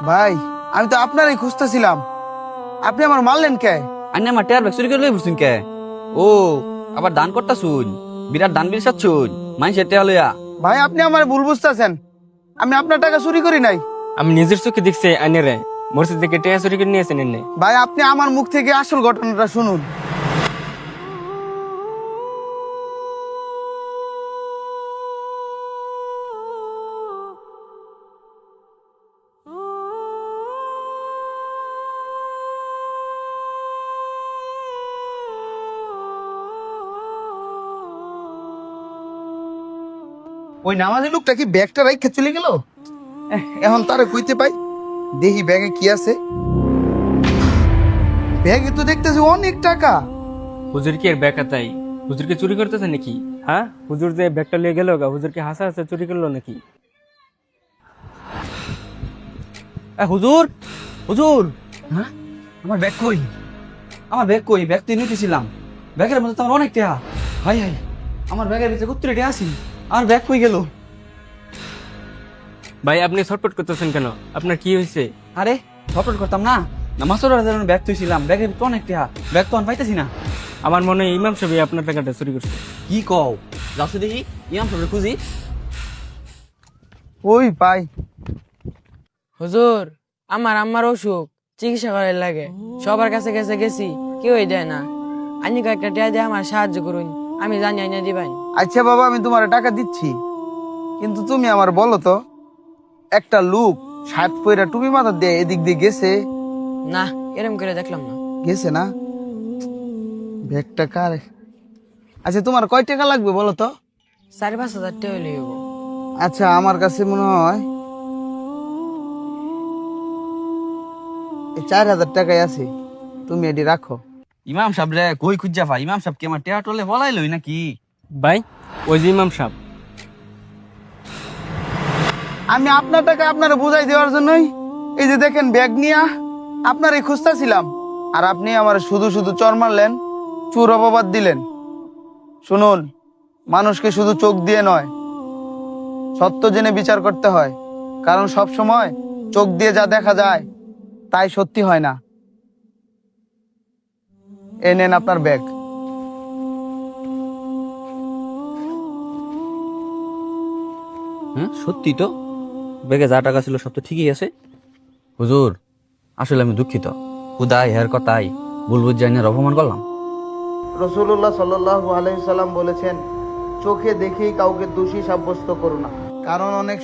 ভাই আমি তো আপনারই খুঁজতেছিলাম, আপনি আমার মারলেন কে? আন্নে আমার টেয়ার ব্যাগ চুরি করে লই বুঝছুন কে? ও আবার দান করতা শুন, বিরাট দান বিরসাত শুন, মানুষের টেয়া লইয়া। ভাই আপনি আমার ভুল বুঝতেছেন, আমি আপনার টাকা চুরি করি নাই। আমি নিজের চোখে দেখছি আইনে রে মসজিদ থেকে টেয়া চুরি করে নিয়েছেন এনে। ভাই আপনি আমার মুখ থেকে আসল ঘটনাটা শুনুন। ওই নামাজি লোকটা কি ব্যাগটা রাইখা চলে গেল? এখন তারে কইতে পাই, দেখি ব্যাগে কি আছে। ব্যাগে তো দেখতেছি অনেক টাকা। হুজুর কি এর ব্যাগ তাই? হুজুরকে চুরি করতেছে নাকি? হ্যাঁ, হুজুর যে ব্যাগটা নিয়ে গেল হুজুরকে হাসা হাসা চুরি করলো নাকি? হুজুর হুজুর, হ্যাঁ আমার ব্যাগ কই? আমার ব্যাগ কই? ব্যাগ তো নিতেছিলাম, ব্যাগের মধ্যে তো আমার অনেক টাকা। হাই হাই, আমার ব্যাগের ভিতরে কত টাকা আছে? আমার ব্যাগ কই গেল? ভাই আপনি ছটপট করতেছেন কেন? আপনার কি হয়েছে? আরে ছটফট করতাম না, নামাজ পড়ার জন্য ব্যাগ তুইছিলাম, ব্যাগের ভিতরে অনেক টাকা, ব্যাগ তো আমি পাইতেছি না। আমার মনে হয় ইমাম সাহেব আপনার টাকাটা চুরি করছে। কি কও? যাচ্ছ দেখি ইমাম সাহেবের খুঁজি। ওই পাই। হুজুর, আমার আম্মার অসুখ, চিকিৎসা করার লাগে, সবার কাছে কাছে গেছি, কেউই দেয় না। আইনি কয়েকটা টিয়া দিয়ে আমার সাহায্য করুন, আমি জানি আইনা দিবাই। আচ্ছা বাবা, আমি তোমার টাকা দিচ্ছি, কিন্তু তুমি আমার বলো তো, একটা লোক শার্ট পয়রা টুপি মাথা দিয়ে এদিক দিয়ে গেছে? না, এরম করে দেখলাম না। গেছে না? ব্যাগটা কার? আচ্ছা তোমার কয় টাকা লাগবে বলো তো? 4-5 হাজার টাকা হইলে হইব। আচ্ছা আমার কাছে মনে হয় এই 4,000 টাকাই আছে, তুমি এটি রাখো। ইমাম সাহেব রে কই খুঁজা ভাই? ইমাম সাহেব কি আমার টেয়া টলে বলাই লই নাকি? ভাই ওই যে ইমাম সাহেব। আমি আপনার টাকা আপনারা বুঝাই দেওয়ার জন্যই এই যে দেখেন ব্যাগ নিয়া আপনারই খুঁজতেছিলাম, আর আপনি আমার শুধু শুধু চর মারলেন, চোর অপবাদ দিলেন। শুনুন, মানুষকে শুধু চোখ দিয়ে নয়, সত্য জেনে বিচার করতে হয়, কারণ সব সময় চোখ দিয়ে যা দেখা যায় তাই সত্যি হয় না। এ নেন আপনার ব্যাগ। হ্যাঁ সত্যি তো, ব্যাগে যা টাকা ছিল সব তো ঠিকই আছে। হুজুর আসলে আমি দুঃখিত, খুদাই হের কথাই ভুল বুঝাইনের অপমান করলাম। রাসূলুল্লাহ সাল্লাল্লাহু আলাইহি সাল্লাম বলেছেন, চোখে দেখেই কাউকে দোষী সাব্যস্ত করো না, কারণ অনেক